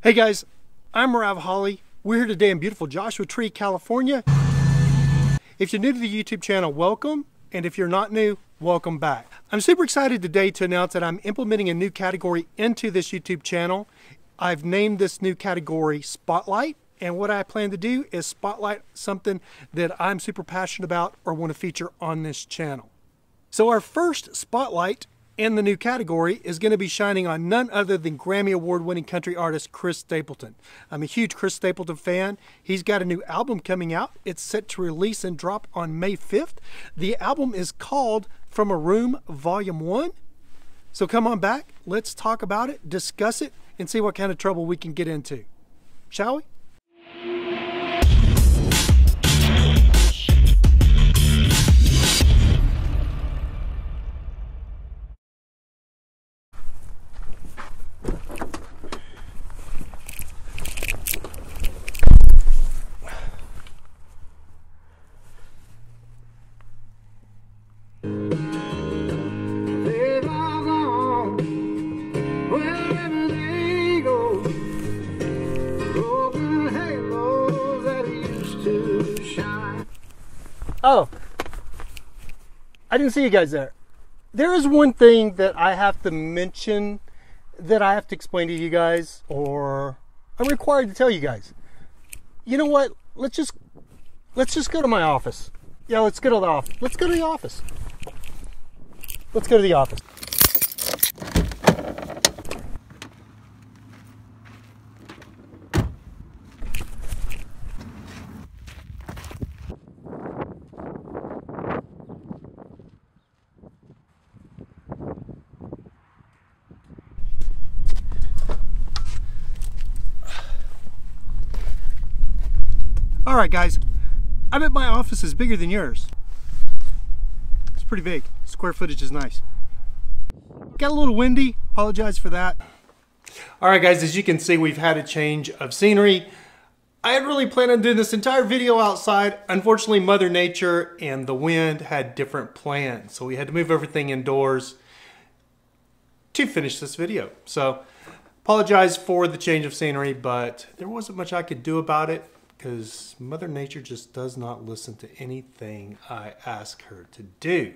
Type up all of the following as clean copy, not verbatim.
Hey guys, I'm Rav Holly. We're here today in beautiful Joshua Tree, California. If you're new to the YouTube channel, welcome. And if you're not new, welcome back. I'm super excited today to announce that I'm implementing a new category into this YouTube channel. I've named this new category Spotlight. And what I plan to do is spotlight something that I'm super passionate about or want to feature on this channel. So our first spotlight in the new category is going to be shining on none other than Grammy Award-winning country artist Chris Stapleton. I'm a huge Chris Stapleton fan. He's got a new album coming out. It's set to release and drop on May 5th. The album is called From a Room Volume 1. So come on back, let's talk about it, discuss it, and see what kind of trouble we can get into. Shall we? Oh, I didn't see you guys there. There is one thing that I have to mention, that I have to explain to you guys, or I'm required to tell you guys. You know what? Let's just go to my office. Yeah, let's go to the office. Let's go to the office. Let's go to the office. All right, guys, I bet my office is bigger than yours. It's pretty big. Square footage is nice. Got a little windy, apologize for that. All right, guys, as you can see, we've had a change of scenery. I had really planned on doing this entire video outside. Unfortunately, Mother Nature and the wind had different plans, so we had to move everything indoors to finish this video. So, apologize for the change of scenery, but there wasn't much I could do about it, because Mother Nature just does not listen to anything I ask her to do.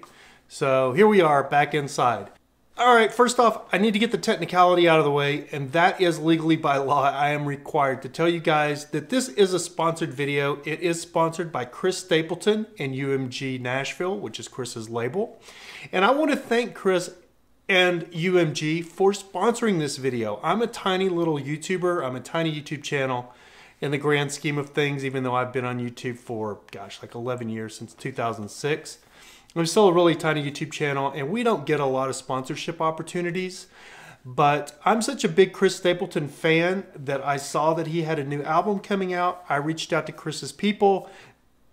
So here we are back inside. All right, first off, I need to get the technicality out of the way, and that is legally by law. I am required to tell you guys that this is a sponsored video. It is sponsored by Chris Stapleton and UMG Nashville, which is Chris's label. And I want to thank Chris and UMG for sponsoring this video. I'm a tiny little YouTuber. I'm a tiny YouTube channel in the grand scheme of things, even though I've been on YouTube for, gosh, like 11 years, since 2006. I'm still a really tiny YouTube channel, and we don't get a lot of sponsorship opportunities. But I'm such a big Chris Stapleton fan that I saw that he had a new album coming out. I reached out to Chris's people,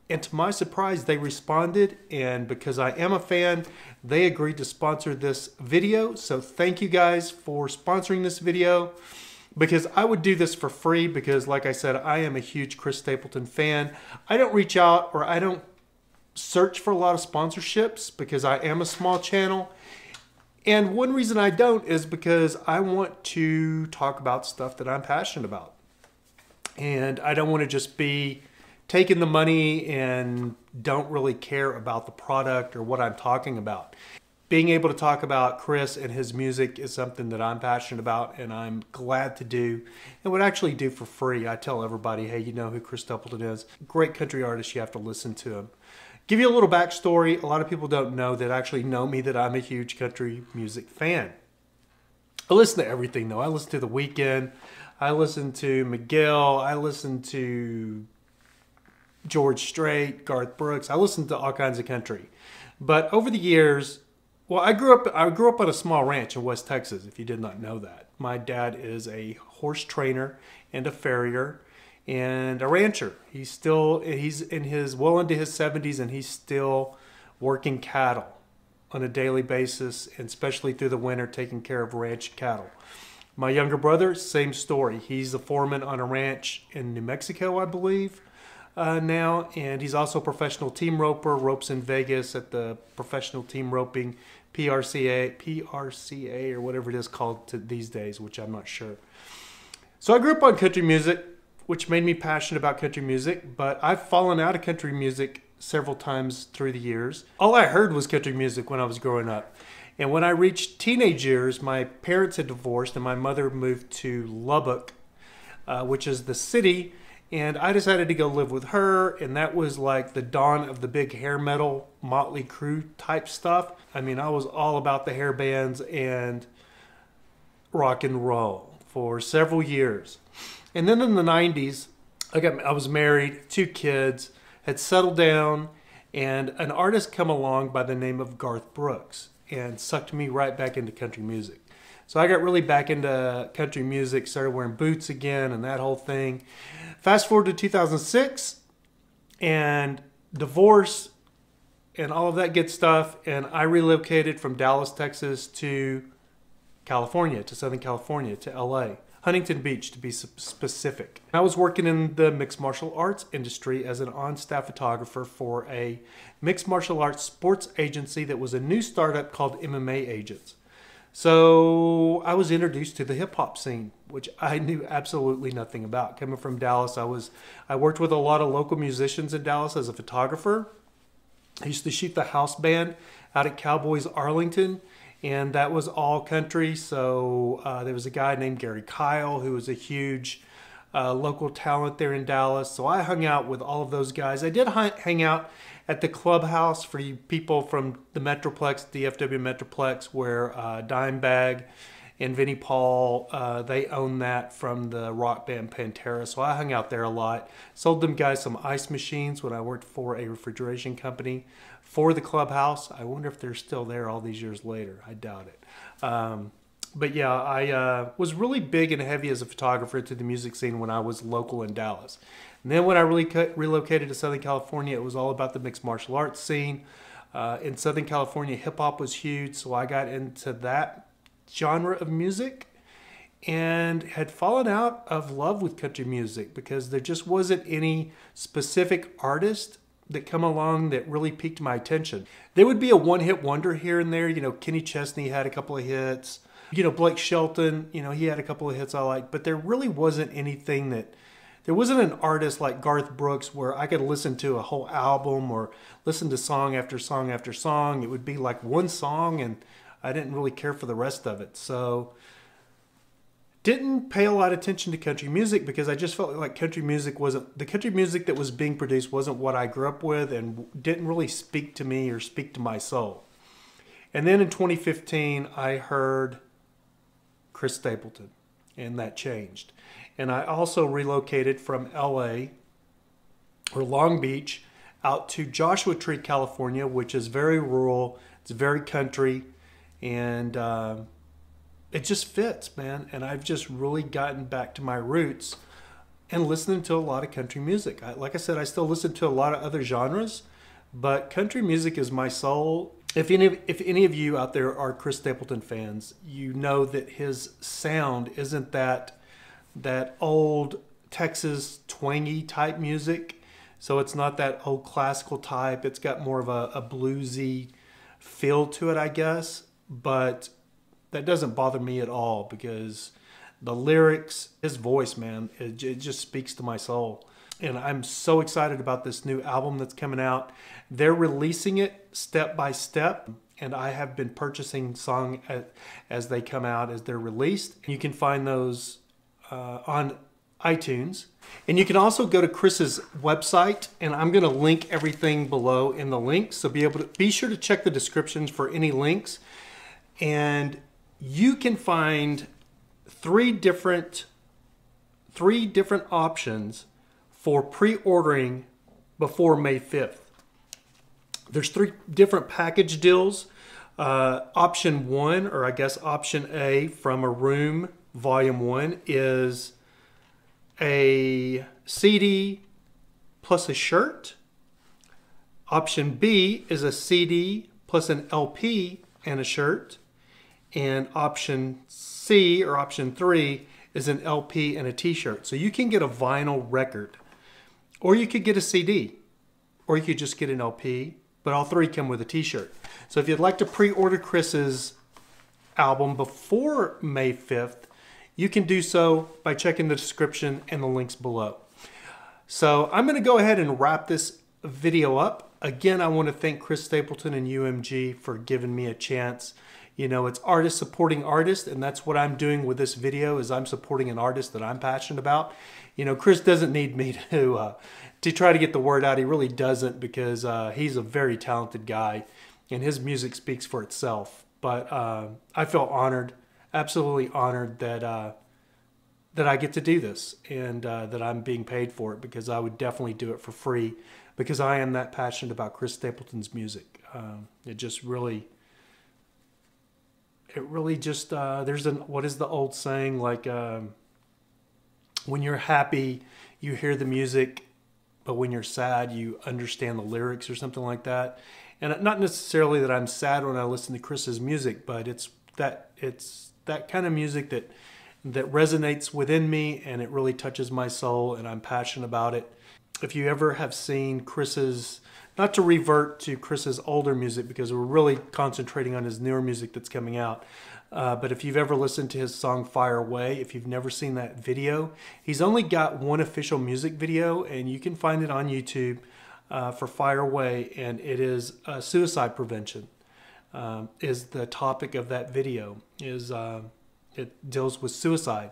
and to my surprise, they responded. And because I am a fan, they agreed to sponsor this video. So thank you guys for sponsoring this video, because I would do this for free, because like I said, I am a huge Chris Stapleton fan. I don't reach out, or I don't search for a lot of sponsorships, because I am a small channel. And one reason I don't is because I want to talk about stuff that I'm passionate about. And I don't want to just be taking the money and don't really care about the product or what I'm talking about. Being able to talk about Chris and his music is something that I'm passionate about, and I'm glad to do, and would actually do for free. I tell everybody, hey, you know who Chris Stapleton is? Great country artist, you have to listen to him. Give you a little backstory. A lot of people don't know that actually know me, that I'm a huge country music fan. I listen to everything though. I listen to The Weeknd, I listen to Miguel, I listen to George Strait, Garth Brooks. I listen to all kinds of country. But over the years, well, I grew up on a small ranch in West Texas, if you did not know that. My dad is a horse trainer and a farrier and a rancher. He's in his well into his 70s, and he's still working cattle on a daily basis, and especially through the winter, taking care of ranch cattle. My younger brother, same story. He's a foreman on a ranch in New Mexico, I believe. Now, and he's also a professional team roper, ropes in Vegas at the professional team roping PRCA or whatever it is called these days, which I'm not sure. So I grew up on country music, which made me passionate about country music, but I've fallen out of country music several times through the years. All I heard was country music when I was growing up. And when I reached teenage years, my parents had divorced and my mother moved to Lubbock, which is the city, and I decided to go live with her, and that was like the dawn of the big hair metal, Motley Crue type stuff. I mean, I was all about the hair bands and rock and roll for several years. And then in the 90s, I was married, 2 kids, had settled down, and an artist come along by the name of Garth Brooks and sucked me right back into country music. So I got really back into country music, started wearing boots again and that whole thing. Fast forward to 2006 and divorce and all of that good stuff, and I relocated from Dallas, Texas to California, to Southern California, to LA. Huntington Beach, to be specific. I was working in the mixed martial arts industry as an on-staff photographer for a mixed martial arts sports agency that was a new startup called MMA Agents. So I was introduced to the hip-hop scene, which I knew absolutely nothing about. Coming from Dallas, I worked with a lot of local musicians in Dallas as a photographer. I used to shoot the house band out at Cowboys Arlington, and that was all country. So there was a guy named Gary Kyle who was a huge local talent there in Dallas. So I hung out with all of those guys. I did hang out at the clubhouse for you people from the Metroplex, DFW Metroplex, where Dimebag and Vinnie Paul, they own that from the rock band Pantera. So I hung out there a lot. Sold them guys some ice machines when I worked for a refrigeration company for the clubhouse. I wonder if they're still there all these years later. I doubt it. But yeah, I was really big and heavy as a photographer to the music scene when I was local in Dallas. And then when I relocated to Southern California, it was all about the mixed martial arts scene. In Southern California, hip-hop was huge, so I got into that genre of music and had fallen out of love with country music because there just wasn't any specific artist that come along that really piqued my attention. There would be a one-hit wonder here and there. You know, Kenny Chesney had a couple of hits. You know, Blake Shelton, you know, he had a couple of hits I liked, but there really wasn't anything that, there wasn't an artist like Garth Brooks where I could listen to a whole album or listen to song after song after song. It would be like one song and I didn't really care for the rest of it. So didn't pay a lot of attention to country music because I just felt like country music wasn't, the country music that was being produced wasn't what I grew up with and didn't really speak to me or speak to my soul. And then in 2015, I heard Chris Stapleton, and that changed. And I also relocated from LA or Long Beach out to Joshua Tree, California, which is very rural, it's very country, and it just fits, man. And I've just really gotten back to my roots and listening to a lot of country music. Like I said, I still listen to a lot of other genres, but country music is my soul. If any of you out there are Chris Stapleton fans, you know that his sound isn't that old Texas twangy type music. So it's not that old classical type. It's got more of a bluesy feel to it, I guess. But that doesn't bother me at all because the lyrics, his voice, man, it just speaks to my soul. And I'm so excited about this new album that's coming out. They're releasing it step by step, and I have been purchasing songs as they come out, as they're released. You can find those on iTunes. And you can also go to Chris's website, and I'm going to link everything below in the links. So be sure to check the descriptions for any links. And you can find three different options for pre-ordering before May 5th. There's 3 different package deals. Option 1, or I guess option A from A Room Volume 1 is a CD plus a shirt. Option B is a CD plus an LP and a shirt. And option C, or option 3, is an LP and a t-shirt. So you can get a vinyl record, or you could get a CD, or you could just get an LP, but all 3 come with a t-shirt. So if you'd like to pre-order Chris's album before May 5th, you can do so by checking the description and the links below. So I'm going to go ahead and wrap this video up. Again, I want to thank Chris Stapleton and UMG for giving me a chance. You know, it's artist supporting artist, and that's what I'm doing with this video, is I'm supporting an artist that I'm passionate about. You know, Chris doesn't need me to try to get the word out. He really doesn't, because he's a very talented guy, and his music speaks for itself. But I feel honored, absolutely honored that that I get to do this, and that I'm being paid for it, because I would definitely do it for free, because I am that passionate about Chris Stapleton's music. It really just, there's what is the old saying, like, when you're happy, you hear the music, but when you're sad, you understand the lyrics, or something like that. And not necessarily that I'm sad when I listen to Chris's music, but it's that kind of music that resonates within me, and it really touches my soul, and I'm passionate about it. If you ever have seen Chris's, not to revert to Chris's older music, because we're really concentrating on his newer music that's coming out, but if you've ever listened to his song Fire Away, if you've never seen that video, he's only got one official music video, and you can find it on YouTube for Fire Away, and it is suicide prevention is the topic of that video. It deals with suicide,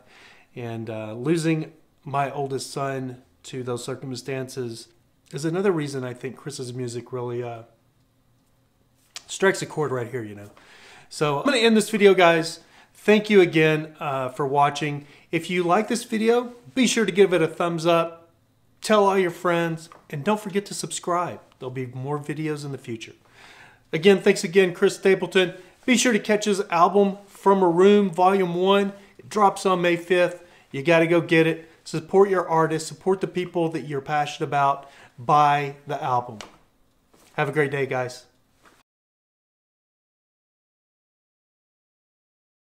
and losing my oldest son to those circumstances is another reason I think Chris's music really strikes a chord right here, you know. So I'm going to end this video, guys. Thank you again for watching. If you like this video, be sure to give it a thumbs up, tell all your friends, and don't forget to subscribe. There'll be more videos in the future. Again, thanks again, Chris Stapleton. Be sure to catch his album, From a Room, Volume 1. It drops on May 5th. You got to go get it. Support your artists. Support the people that you're passionate about. Buy the album. Have a great day, guys.